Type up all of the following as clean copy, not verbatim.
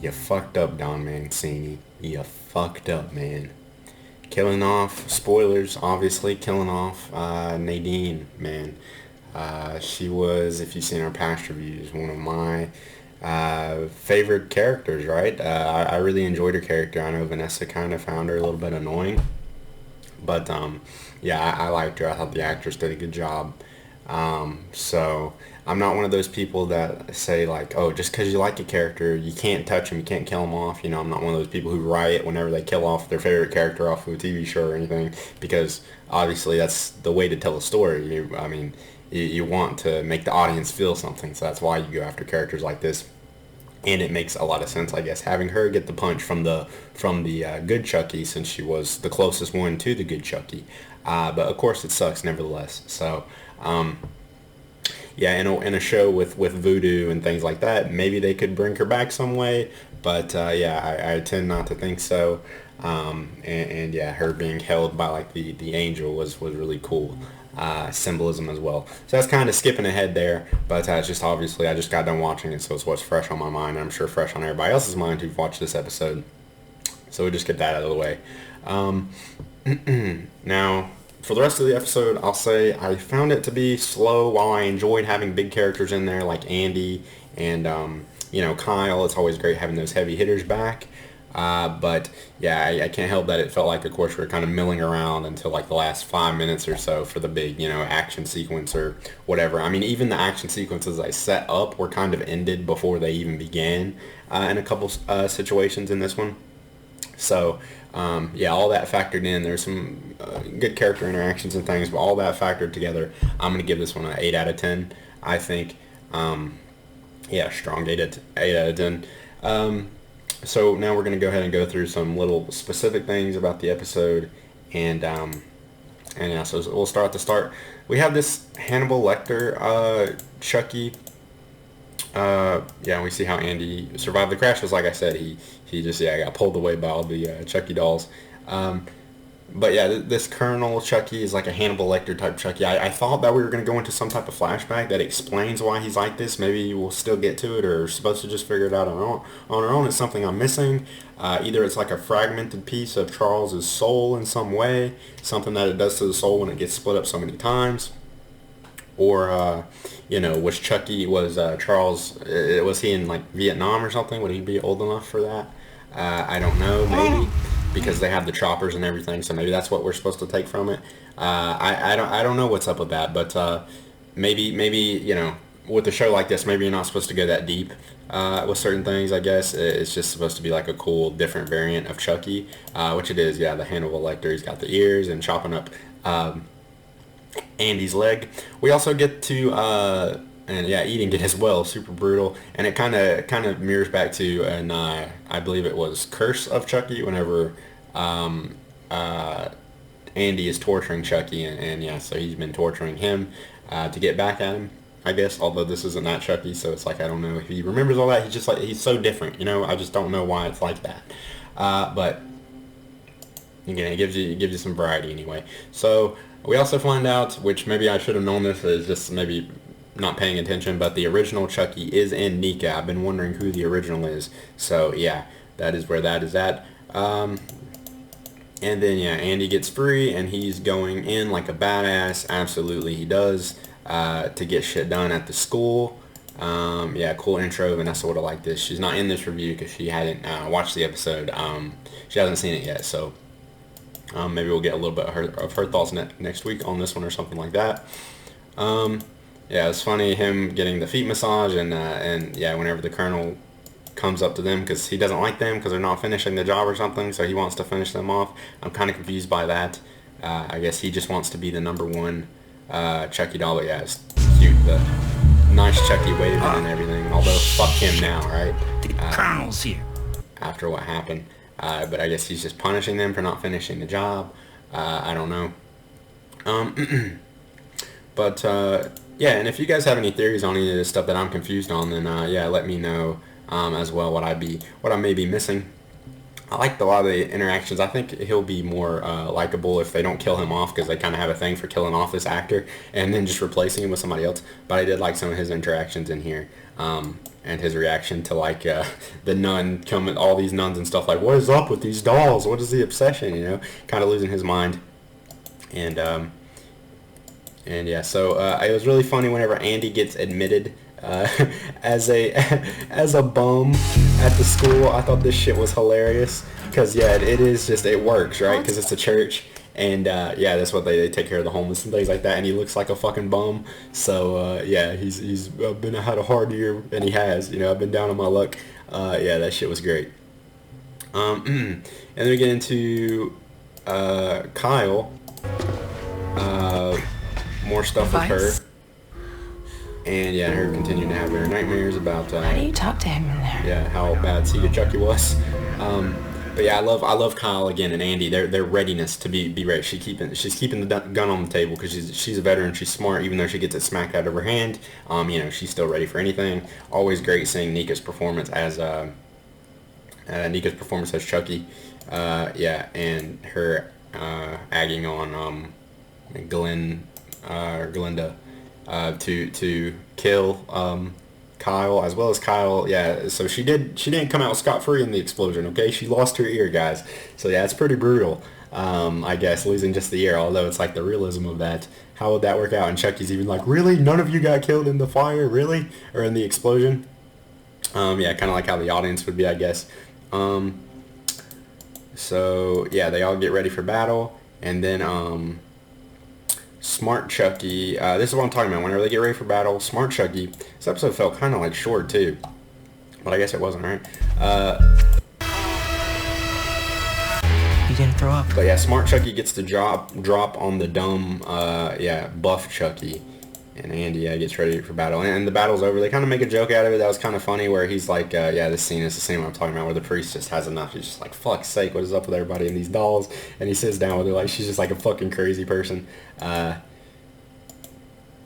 You fucked up, Don Mancini. You fucked up, man. Killing off, spoilers, obviously, killing off Nadine, man. She was, if you've seen our past reviews, one of my favorite characters, right? I really enjoyed her character. I know Vanessa kind of found her a little bit annoying, but yeah, I liked her. I thought the actress did a good job. So I'm not one of those people that say like, oh, just because you like a character, you can't touch him, you can't kill him off. You know, I'm not one of those people who riot whenever they kill off their favorite character off of a TV show or anything, because obviously that's the way to tell a story. I mean, you want to make the audience feel something, so that's why you go after characters like this. And it makes a lot of sense, I guess, having her get the punch from the good Chucky, since she was the closest one to the good Chucky. But of course, it sucks nevertheless. So yeah, in a show with voodoo and things like that, maybe they could bring her back some way. But yeah, I tend not to think so. And yeah, her being held by like the angel was really cool. Symbolism as well. So that's kind of skipping ahead there, but it's just obviously I just got done watching it, so it's what's fresh on my mind. I'm sure fresh on everybody else's mind who've watched this episode. So we'll just get that out of the way. Um, Now, for the rest of the episode, I'll say I found it to be slow. While I enjoyed having big characters in there like Andy and Kyle, it's always great having those heavy hitters back. But yeah, I can't help that it felt like, of course, we were kind of milling around until like the last 5 minutes or so for the big, action sequence or whatever. I mean, even the action sequences I set up were kind of ended before they even began in a couple situations in this one. So, yeah, all that factored in. There's some good character interactions and things, but all that factored together, I'm going to give this one an 8 out of 10, I think. Yeah, strong 8 out of 10. So now we're going to go ahead and go through some little specific things about the episode. And yeah, so we'll start at the start. We have this Hannibal Lecter, Chucky. Yeah, we see how Andy survived the crash. Because like I said, he just got pulled away by all the Chucky dolls. But yeah, this Colonel Chucky is like a Hannibal Lecter type Chucky. I thought that we were going to go into some type of flashback that explains why he's like this. Maybe we'll still get to it, or are supposed to just figure it out on our own. It's something I'm missing. Either it's like a fragmented piece of Charles's soul in some way, something that it does to the soul when it gets split up so many times, or was Charles? Was he in like Vietnam or something? Would he be old enough for that? I don't know. Maybe because they have the choppers and everything, so maybe that's what we're supposed to take from it. I don't know what's up with that, but maybe with a show like this, maybe you're not supposed to go that deep with certain things. I guess it's just supposed to be like a cool, different variant of Chucky, which it is. Yeah, the Hannibal Lecter. He's got the ears and chopping up Andy's leg. We also get to and yeah, eating it as well, super brutal, and it kind of mirrors back to, and I believe it was Curse of Chucky, whenever um, uh, Andy is torturing Chucky, and yeah, so he's been torturing him to get back at him, I guess. Although this isn't that Chucky, so it's like I don't know if he remembers all that. He's just like he's so different, I just don't know why it's like that. But again, it gives you some variety anyway. So we also find out, which maybe I should have known this, is just maybe not paying attention, but the original Chucky is in Nika. I've been wondering who the original is. So yeah, that is where that is at. And then yeah, Andy gets free and he's going in like a badass. Absolutely, he does, to get shit done at the school. Yeah, cool intro. Vanessa would have liked this. She's not in this review because she hadn't watched the episode. She hasn't seen it yet, so maybe we'll get a little bit of her thoughts next week on this one or something like that. Yeah, it's funny him getting the feet massage, and yeah, whenever the Colonel comes up to them because he doesn't like them because they're not finishing the job or something, so he wants to finish them off. I'm kind of confused by that. I guess he just wants to be the number one Chucky doll. But yeah, it's cute, the nice Chucky waving and everything. Although fuck him now, right? The Colonel's here. After what happened, but I guess he's just punishing them for not finishing the job. I don't know. But yeah, and if you guys have any theories on any of this stuff that I'm confused on, then yeah, let me know as well what I may be missing. I liked a lot of the interactions. I think he'll be more likable if they don't kill him off, because they kind of have a thing for killing off this actor and then just replacing him with somebody else. But I did like some of his interactions in here. and his reaction to like the nun coming, all these nuns and stuff, like, what is up with these dolls? What is the obsession? You know, kind of losing his mind. And yeah, so it was really funny whenever Andy gets admitted as a bum at the school. I thought this shit was hilarious because yeah, it is just, it works, right? Because it's a church. And yeah, that's what they take care of the homeless and things like that. And he looks like a fucking bum. So yeah, he's had a hard year, and he has. You know, I've been down on my luck. Yeah, that shit was great. And then we get into Kyle. More stuff with her. And yeah, her continuing to have her nightmares about. How do you talk to him in there? Yeah, how bad Chucky was. But yeah, I love Kyle again and Andy. Their readiness to be ready. She's keeping the gun on the table because she's a veteran. She's smart, even though she gets it smacked out of her hand. You know, she's still ready for anything. Always great seeing Nika's performance as Chucky. Yeah, and her agging on Glinda to kill Kyle, as well as Kyle. Yeah, so she didn't come out scot-free in the explosion. Okay, she lost her ear, guys. So yeah, it's pretty brutal. I guess losing just the ear, although it's like the realism of that. How would that work out? And Chucky's even like, really? None of you got killed in the fire, really, or in the explosion? Yeah, kind of like how the audience would be, I guess. So yeah, they all get ready for battle, and then Smart Chucky, this is what I'm talking about. Whenever they get ready for battle, Smart Chucky, this episode felt kind of like short too, but I guess it wasn't, right? You didn't throw up. But yeah, Smart Chucky gets the drop on the dumb, buff Chucky, and Andy gets ready for battle, and the battle's over. They kind of make a joke out of it. That was kind of funny, where he's like, yeah, this scene is the same I'm talking about, where the priest just has enough. He's just like, fuck's sake, what is up with everybody and these dolls? And he sits down with her like she's just like a fucking crazy person.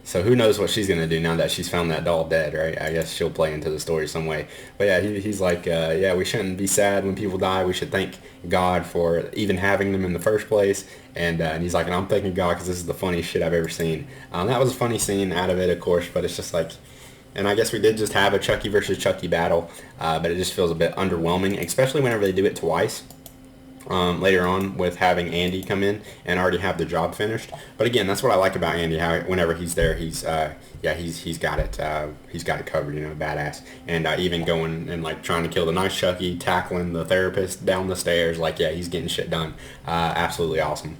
So who knows what she's going to do now that she's found that doll dead, right? I guess she'll play into the story some way. But yeah, he's like, yeah, we shouldn't be sad when people die. We should thank God for even having them in the first place. And he's like, and I'm thanking God because this is the funniest shit I've ever seen. That was a funny scene out of it, of course, but it's just like, and I guess we did just have a Chucky versus Chucky battle, but it just feels a bit underwhelming, especially whenever they do it twice. Later on with having Andy come in and already have the job finished. But again, that's what I like about Andy, how whenever he's there, he's got it covered, you know, badass. And even going and like trying to kill the nice Chucky, tackling the therapist down the stairs, like yeah, he's getting shit done. Absolutely awesome.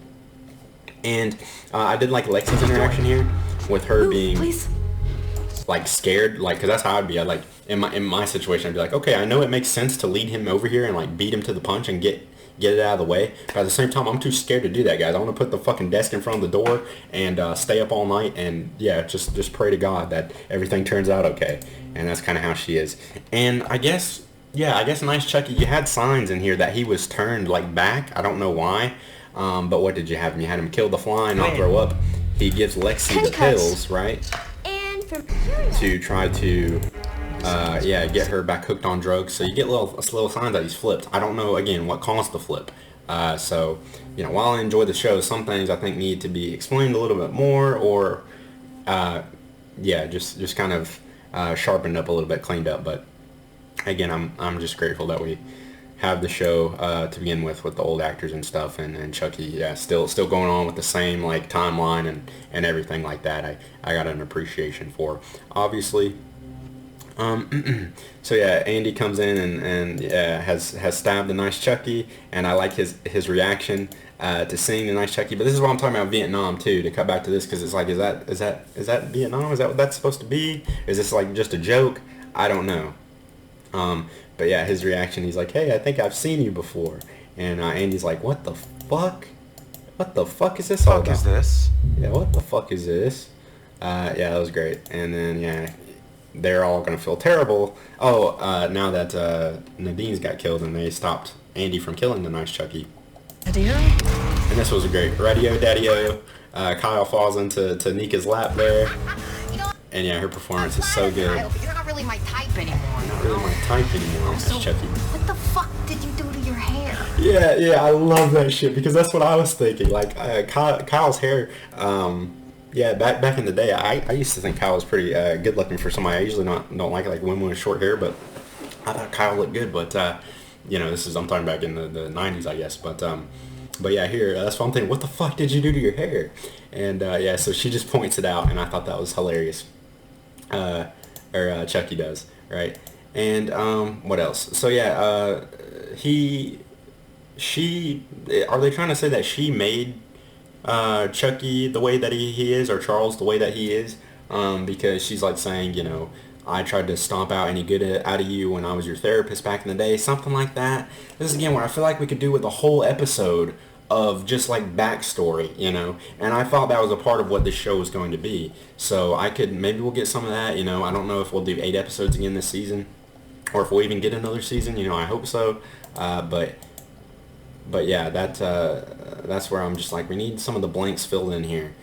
And I did like Lexi's interaction here with her being like scared, like, because that's how I'd be. I'd like in my situation, I'd be like, okay, I know it makes sense to lead him over here and like beat him to the punch and get it out of the way, but at the same time, I'm too scared to do that, guys. I want to put the fucking desk in front of the door and stay up all night and yeah, just pray to God that everything turns out okay. And that's kind of how she is. And I guess nice Chucky, you had signs in here that he was turned like back. I don't know why, but what did you have him? You had him kill the fly and not throw up. He gives Lexi the pills, right, to try to get her back hooked on drugs. So you get little signs that he's flipped. I don't know, again, what caused the flip. So, you know, while I enjoy the show, some things I think need to be explained a little bit more, or, just kind of sharpened up a little bit, cleaned up. But again, I'm just grateful that we have the show to begin with the old actors and stuff, and Chucky, yeah, still going on with the same like timeline and everything like that. I got an appreciation for, obviously. So yeah, Andy comes in and has stabbed the nice Chucky, and I like his reaction to seeing the nice Chucky. But this is what I'm talking about, Vietnam too. To cut back to this, because it's like, is that Vietnam? Is that what that's supposed to be? Is this like just a joke? I don't know. But yeah, his reaction, he's like, hey, I think I've seen you before. And Andy's like, what the fuck? What the fuck is this all about? What the fuck is this? Yeah, what the fuck is this? Yeah, that was great. And then yeah, they're all gonna feel terrible. Oh, now that Nadine's got killed and they stopped Andy from killing the nice Chucky. Radio? And this was a great radio, daddy-o. Kyle falls into Nika's lap there. And yeah, her performance is so good. You're not really my type anymore. Not really my type anymore, nice Chucky. What the fuck did you do to your hair? Yeah, I love that shit, because that's what I was thinking. Like, Kyle's hair, Yeah, back in the day, I used to think Kyle was pretty good looking for somebody. I usually don't like women with short hair, but I thought Kyle looked good. But I'm talking back in the 90s, I guess. But yeah, here that's one thing. What the fuck did you do to your hair? And yeah, so she just points it out, and I thought that was hilarious. Or Chucky does, right? And what else? So yeah, she, are they trying to say that she made Chucky the way that he is, or Charles the way that he is? Because she's like saying, I tried to stomp out any good out of you when I was your therapist back in the day, something like that. This is again where I feel like we could do with a whole episode of just like backstory, and I thought that was a part of what this show was going to be. So maybe we'll get some of that, I don't know if we'll do 8 episodes again this season, or if we'll even get another season, I hope so. But yeah, that's where I'm just like, we need some of the blanks filled in here.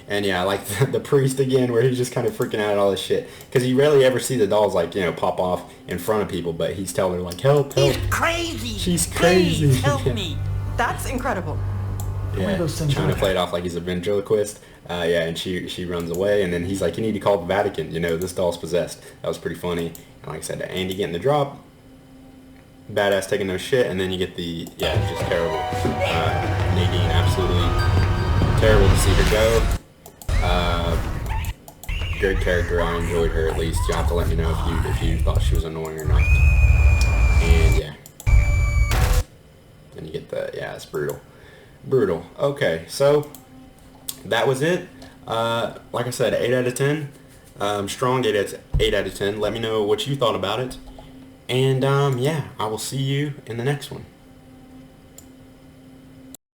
And yeah, I like the priest again, where he's just kind of freaking out at all this shit, because you rarely ever see the dolls like pop off in front of people, but he's telling her like, help. He's crazy. She's crazy. Please help me. That's incredible. Yeah, trying to play it off like he's a ventriloquist. Yeah, and she runs away, and then he's like, you need to call the Vatican. This doll's possessed. That was pretty funny. And like I said, Andy getting the drop, badass taking no shit, and then you get just terrible. Nadine, absolutely terrible to see her go. Great character. I enjoyed her, at least. You'll have to let me know if you thought she was annoying or not. And yeah. And you get it's brutal. Brutal. Okay, so that was it. Like I said, 8 out of 10. Strong 8 out of 10. Let me know what you thought about it. And yeah, I will see you in the next one.